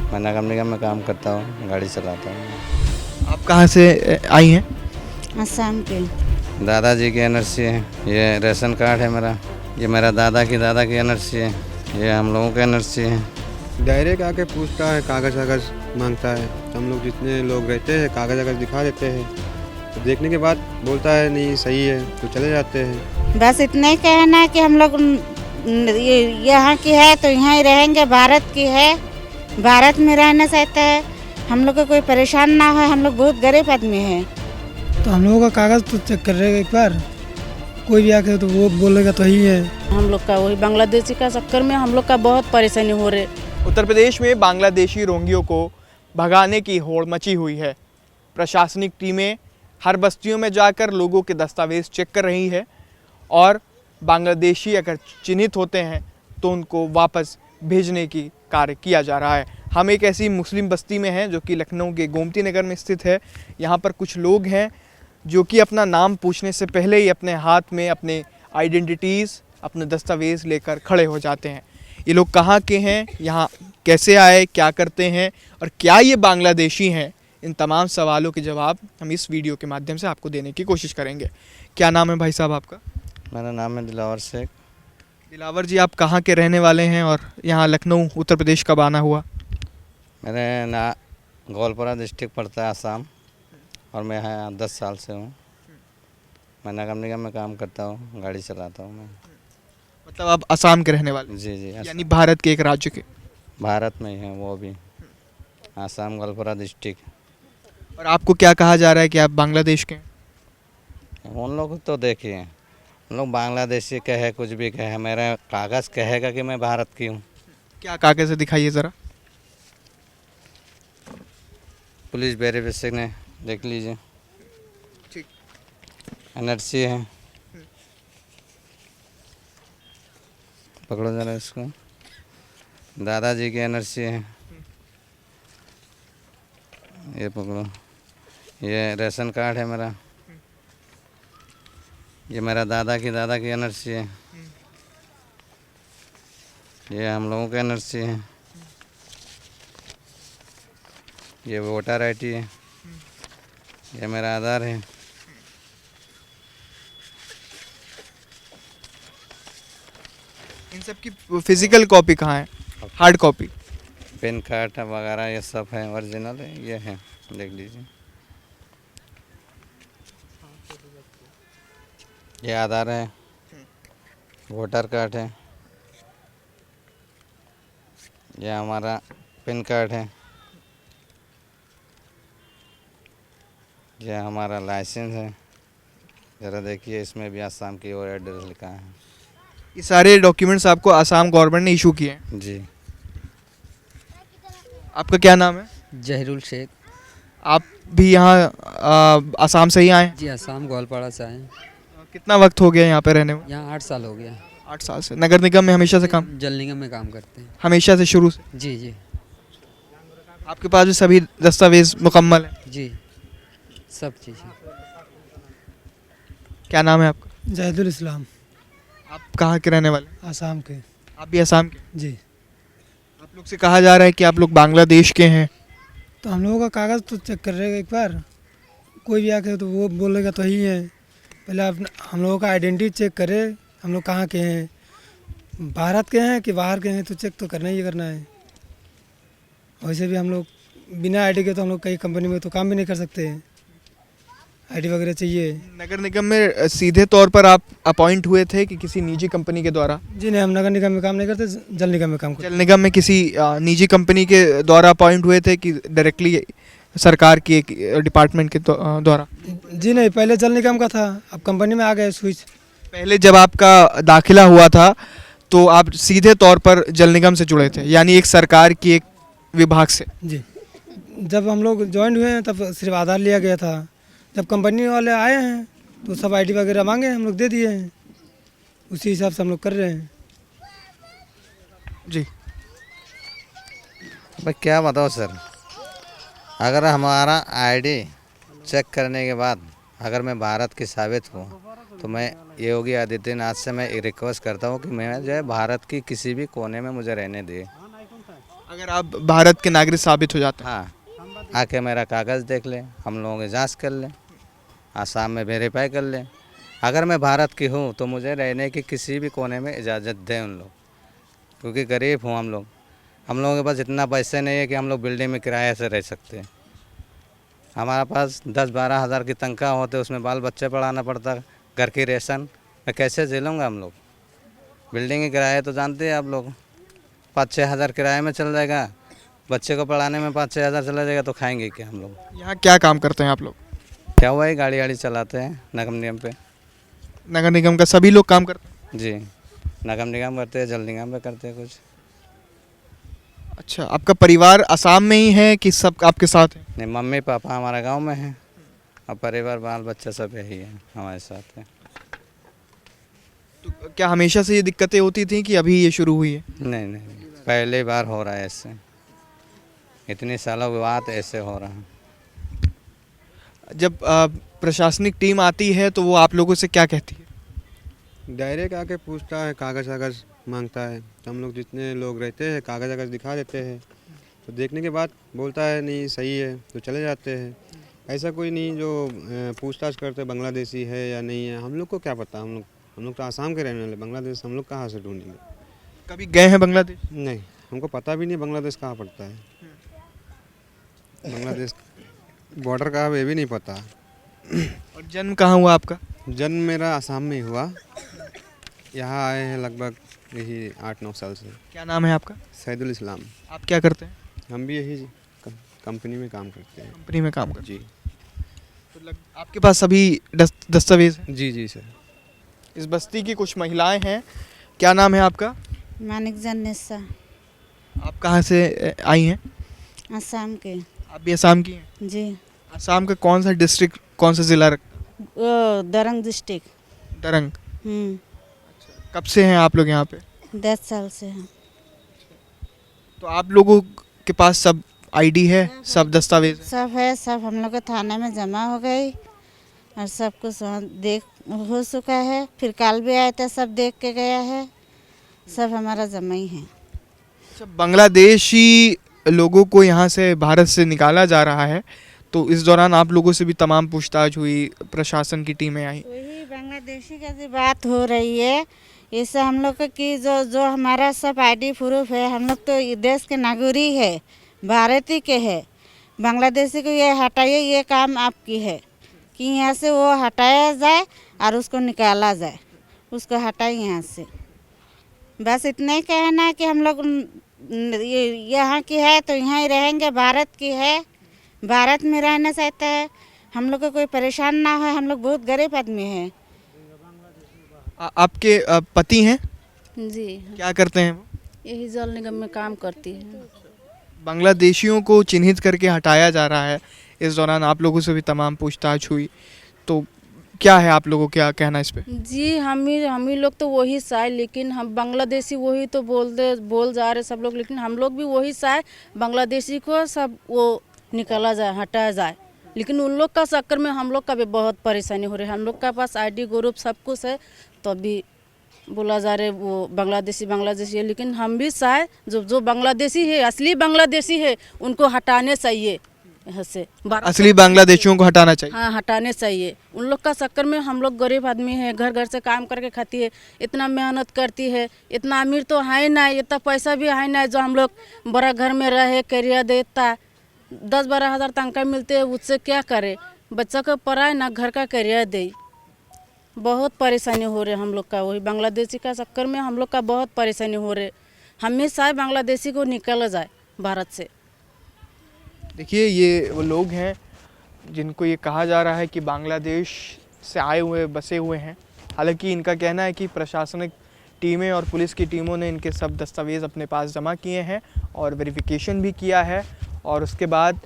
मैं नगर निगम में काम करता हूँ, गाड़ी चलाता हूँ। आप कहाँ से आई हैं? असम के। दादाजी की एनआरसी है, ये राशन कार्ड है मेरा, ये मेरा दादा की एनआरसी है, ये हम लोगों की एनआरसी है। डायरेक्ट आके पूछता है, कागज़ वागज़ मांगता है। हम लोग जितने लोग रहते हैं कागज़ वागज़ दिखा देते हैं, तो देखने के बाद बोलता है नहीं सही है, तो चले जाते हैं। बस इतना ही कहना है कि हम लोग यहाँ की है तो यहाँ ही रहेंगे, भारत की है, भारत में रहना चाहते हैं। हम लोग को कोई परेशान ना हो, हम लोग बहुत गरीब आदमी हैं। तो हम लोगों का कागज़ तो चेक कर रहे एक बार, कोई भी आके तो वो बोलेगा तो ही है। हम लोग का वही बांग्लादेशी का चक्कर में हम लोग का बहुत परेशानी हो रही। उत्तर प्रदेश में बांग्लादेशी रोहिंग्यों को भगाने की होड़ मची हुई है। प्रशासनिक टीमें हर बस्तियों में जाकर लोगों के दस्तावेज चेक कर रही है और बांग्लादेशी अगर चिन्हित होते हैं तो उनको वापस भेजने की कार्य किया जा रहा है। हम एक ऐसी मुस्लिम बस्ती में हैं जो कि लखनऊ के गोमती नगर में स्थित है। यहाँ पर कुछ लोग हैं जो कि अपना नाम पूछने से पहले ही अपने हाथ में अपने आइडेंटिटीज़, अपने दस्तावेज़ लेकर खड़े हो जाते हैं। ये लोग कहाँ के हैं, यहाँ कैसे आए, क्या करते हैं और क्या ये बांग्लादेशी हैं, इन तमाम सवालों के जवाब हम इस वीडियो के माध्यम से आपको देने की कोशिश करेंगे। क्या नाम है भाई साहब आपका? मेरा नाम है दिलावर शेख। दिलावर जी, आप कहाँ के रहने वाले हैं और यहाँ लखनऊ उत्तर प्रदेश कब आना हुआ? मेरे ना गोलपारा डिस्ट्रिक्ट पड़ता है आसाम, और मैं यहाँ 10 साल से हूँ। मैं नगर निगम में काम करता हूँ, गाड़ी चलाता हूँ मैं। मतलब आप असम के रहने वाले? जी जी, यानी भारत के एक राज्य के? भारत में ही है वो भी, आसाम गोलपारा डिस्ट्रिक्ट। और आपको क्या कहा जा रहा है कि आप बांग्लादेश के हैं? उन लोग तो देखिए, उन लोग बांग्लादेशी कहे कुछ भी कहे, मेरा कागज़ कहेगा कि मैं भारत की हूँ। क्या कागज़ है, दिखाइए ज़रा। पुलिस वेरिफिकेशन है, देख लीजिए। ठीक। एनआरसी है, पकड़ो ज़रा इसको। दादाजी की एनआरसी है, ये पकड़ो। ये राशन कार्ड है मेरा, ये मेरा दादा की एनआरसी है, ये हम लोगों की एनआरसी है, ये वोटर आईडी है, ये मेरा आधार है। इन सब की फिजिकल कॉपी कहाँ है, हार्ड कॉपी? पैन कार्ड वगैरह ये सब है, ओरिजिनल है, ये है, देख लीजिए। ये आधार है, वोटर कार्ड है, ये हमारा पैन कार्ड है, ये हमारा लाइसेंस है। ज़रा देखिए, इसमें भी आसाम की और एड्रेस लिखा है। ये सारे डॉक्यूमेंट्स आपको आसाम गवर्नमेंट ने इशू किए हैं? जी। आपका क्या नाम है? जहीरुल शेख। आप भी यहाँ आसाम से ही आए हैं? जी, आसाम ग्वालपाड़ा से आए हैं। कितना वक्त हो गया यहाँ पे रहने में? यहाँ 8 साल हो गया। 8 साल से। नगर निगम में हमेशा से काम? जल निगम में काम करते हैं। हमेशा से, शुरू से? जी जी आपके पास भी सभी दस्तावेज मुकम्मल है? जी, सब चीज़ें। क्या नाम है आपका? जहीदुल इस्लाम। आप कहाँ के रहने वाले? आसाम के। आप भी आसाम के? जी। आप लोग से कहा जा रहा है कि आप लोग बांग्लादेश के हैं। तो हम लोगों का कागज़ तो चेक कर रहे एक बार, कोई भी आके तो वो बोलेगा तो ही है। पहले आप हम लोगों का आइडेंटिटी चेक करे, हम लोग कहाँ के हैं, भारत के हैं कि बाहर के हैं, तो चेक तो करना ही करना है। वैसे भी हम लोग बिना आईडी के तो हम लोग कई कंपनी में तो काम भी नहीं कर सकते हैं, आईडी वगैरह चाहिए। नगर निगम में सीधे तौर पर आप अपॉइंट हुए थे कि किसी निजी कंपनी के द्वारा? जी नहीं, हम नगर निगम में काम नहीं करते, जल निगम में काम करते। जल निगम में किसी निजी कंपनी के द्वारा अपॉइंट हुए थे कि डायरेक्टली सरकार की एक डिपार्टमेंट के द्वारा? जी नहीं, पहले जल निगम का था, अब कंपनी में आ गए स्विच। पहले जब आपका दाखिला हुआ था तो आप सीधे तौर पर जल निगम से जुड़े थे, यानी एक सरकार की एक विभाग से? जी, जब हम लोग ज्वाइन हुए हैं तब सिर्फ आधार लिया गया था। जब कंपनी वाले आए हैं तो सब आईडी वगैरह मांगे, हम लोग दे दिए हैं, उसी हिसाब से हम लोग कर रहे हैं। जी भाई क्या बताओ सर, अगर हमारा आईडी चेक करने के बाद अगर मैं भारत की साबित हूँ तो मैं योगी आदित्यनाथ से मैं रिक्वेस्ट करता हूँ कि मैं जो है भारत की किसी भी कोने में मुझे रहने दे। अगर आप भारत के नागरिक साबित हो जाते हैं? हाँ, आके मेरा कागज़ देख ले, हम लोगों की जांच कर ले, आसाम में वेरीफाई कर ले। अगर मैं भारत की हूँ तो मुझे रहने की किसी भी कोने में इजाज़त दें उन लोग, क्योंकि गरीब हूँ हम लोगों के पास इतना पैसे नहीं है कि हम लोग बिल्डिंग में किराए से रह सकते हैं। हमारे पास 10-12 हज़ार की तनख्वाह होते, उसमें बाल बच्चे पढ़ाना पड़ता, घर की रेशन मैं कैसे झेलूँगा हम लोग। बिल्डिंग के किराए तो जानते हैं आप लोग, 5-6 हज़ार किराए में चल जाएगा, बच्चे को पढ़ाने में 5-6 हज़ार चला जाएगा, तो खाएंगे क्या हम लोग। यहाँ क्या काम करते हैं आप लोग? क्या हुआ है, गाड़ी वाड़ी चलाते हैं नगम निगम पे। नगर निगम का सभी लोग काम करते हैं? जी, नगम निगम करते हैं, जल निगम पे करते हैं कुछ। अच्छा, आपका परिवार असम में ही है कि सब आपके साथ है? नहीं, मम्मी पापा हमारा गांव में हैं और परिवार बाल बच्चा सब यही है हमारे साथ है। तो क्या हमेशा से ये दिक्कतें होती थी कि अभी ये शुरू हुई है? नहीं नहीं, पहली बार हो रहा है ऐसे, इतने सालों के बाद ऐसे हो रहा है। जब प्रशासनिक टीम आती है तो वो आप लोगों से क्या कहती है? डायरेक्ट आके पूछता है, कागज़ कागज़ मांगता है, तो हम लोग जितने लोग रहते हैं कागज़ कागज़ दिखा देते हैं, तो देखने के बाद बोलता है नहीं सही है, तो चले जाते हैं। ऐसा कोई नहीं जो पूछताछ करते बांग्लादेशी है या नहीं है, हम लोग को क्या पता। हम लोग तो आसाम के रहने वाले, बांग्लादेश हम लोग कहाँ से ढूंढेंगे। कभी गए हैं बांग्लादेश? नहीं, हमको पता भी नहीं बांग्लादेश कहाँ पड़ता है। बांग्लादेश बॉर्डर का ये भी नहीं पता। और जन्म कहाँ हुआ आपका? जन्म मेरा आसाम में ही हुआ, यहाँ आए हैं लगभग यही 8-9 साल से। क्या नाम है आपका? सैदुल इस्लाम। आप क्या करते हैं? हम भी यही कंपनी में काम करते हैं। कंपनी में काम करते जी हैं? तो आपके पास सभी दस्तावेज हैं? जी सर। इस बस्ती की कुछ महिलाएं हैं। क्या नाम है आपका? मानिक जन्नेसा, आप कहाँ से आई हैं? असम के। आप भी असम की हैं? जी, असम का कौन सा डिस्ट्रिक्ट, कौन सा जिला वो दरंग डिस्ट्रिक्ट। दरंग। कब से हैं आप लोग यहाँ पे? 10 साल से हैं। तो आप लोगों के पास सब आईडी है, सब दस्तावेज है? सब है, सब हम लोग के थाने में जमा हो गई और सब कुछ वहाँ देख हो चुका है। फिर कल भी आया था, सब देख के गया है, सब हमारा जमा ही है। अच्छा, बांग्लादेशी लोगों को यहाँ से भारत से निकाला जा रहा है, तो इस दौरान आप लोगों से भी तमाम पूछताछ हुई, प्रशासन की टीमें आई? वही बांग्लादेशी का जो बात हो रही है, इससे हम लोग की जो हमारा सब आईडी प्रूफ है, हम लोग तो देश के नागरिक है, भारतीय के है। बांग्लादेशी को ये हटाइए, ये काम आपकी है कि यहाँ से वो हटाया जाए और उसको निकाला जाए, उसको हटाए यहाँ से। बस इतना ही कहना है कि हम लोग यहाँ की है तो यहाँ ही रहेंगे, भारत की है, भारत में रहना चाहता है। हम लोग को कोई परेशान ना हो, हम लोग बहुत गरीब आदमी हैं। आपके पति हैं? जी, क्या करते हैं वो? यही जल निगम में काम करती है। बांग्लादेशियों को चिन्हित करके हटाया जा रहा है, इस दौरान आप लोगों से भी तमाम पूछताछ हुई, तो क्या है आप लोगों क्या कहना इस पे? जी, हम ही लोग तो वही साए, लेकिन हम बांग्लादेशी वही तो बोल जा रहे सब लोग, लेकिन हम लोग भी वही साए, बांग्लादेशी को सब वो निकाला जाए, हटाया जाए। लेकिन उन लोग का चक्कर में हम लोग का भी बहुत परेशानी हो रही है। हम लोग का पास आईडी ग्रुप सब कुछ है, तो अभी बोला जा रहे वो बांग्लादेशी है, लेकिन हम भी चाहे जो बांग्लादेशी है, असली बांग्लादेशी है, उनको हटाने चाहिए यहाँ से। असली बांग्लादेशियों को हटाना चाहिए? हाँ, हटाने चाहिए। उन लोग का चक्कर में हम लोग गरीब आदमी है, घर घर से काम करके खाती है, इतना मेहनत करती है, इतना अमीर तो है ना, इतना पैसा भी है ना जो हम लोग बड़ा घर में रहे, करियर देता 10-12 हज़ार तनख्वाह मिलते हैं, उससे क्या करे? बच्चा को पढ़ाए ना, घर का करियर दे। बहुत परेशानी हो रही है हम लोग का, वही बांग्लादेशी का चक्कर में हम लोग का बहुत परेशानी हो रही है। हमेशा बांग्लादेशी को निकल जाए भारत से। देखिए, ये वो लोग हैं जिनको ये कहा जा रहा है कि बांग्लादेश से आए हुए बसे हुए हैं। हालांकि इनका कहना है कि प्रशासनिक टीमें और पुलिस की टीमों ने इनके सब दस्तावेज़ अपने पास जमा किए हैं और वेरिफिकेशन भी किया है, और उसके बाद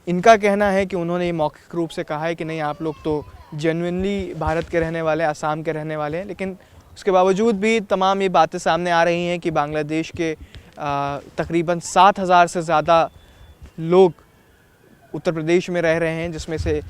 इनका कहना है कि उन्होंने ये मौखिक रूप से कहा है कि नहीं, आप लोग तो जेन्युइनली भारत के रहने वाले, असम के रहने वाले हैं। लेकिन उसके बावजूद भी तमाम ये बातें सामने आ रही हैं कि बांग्लादेश के तकरीबन 7,000 से ज़्यादा लोग उत्तर प्रदेश में रह रहे हैं, जिसमें से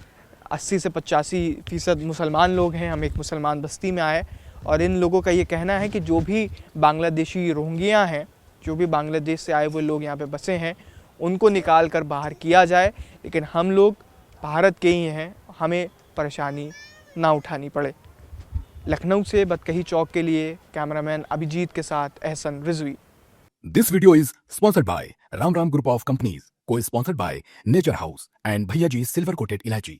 80 से 85% मुसलमान लोग हैं। हम एक मुसलमान बस्ती में आए और इन लोगों का ये कहना है कि जो भी बांग्लादेशी रोहिंग्या हैं जो भी बांग्लादेश से आए हुए लोग यहाँ पे बसे हैं उनको निकाल कर बाहर किया जाए, लेकिन हम लोग भारत के ही हैं, हमें परेशानी ना उठानी पड़े। लखनऊ से बतकही चौक के लिए कैमरामैन अभिजीत के साथ Ehsan Rizvi. This video is sponsored by Ram Ram Group of Companies, co-sponsored by Nature House and Bhaiya Ji Silver Coated Ilachi.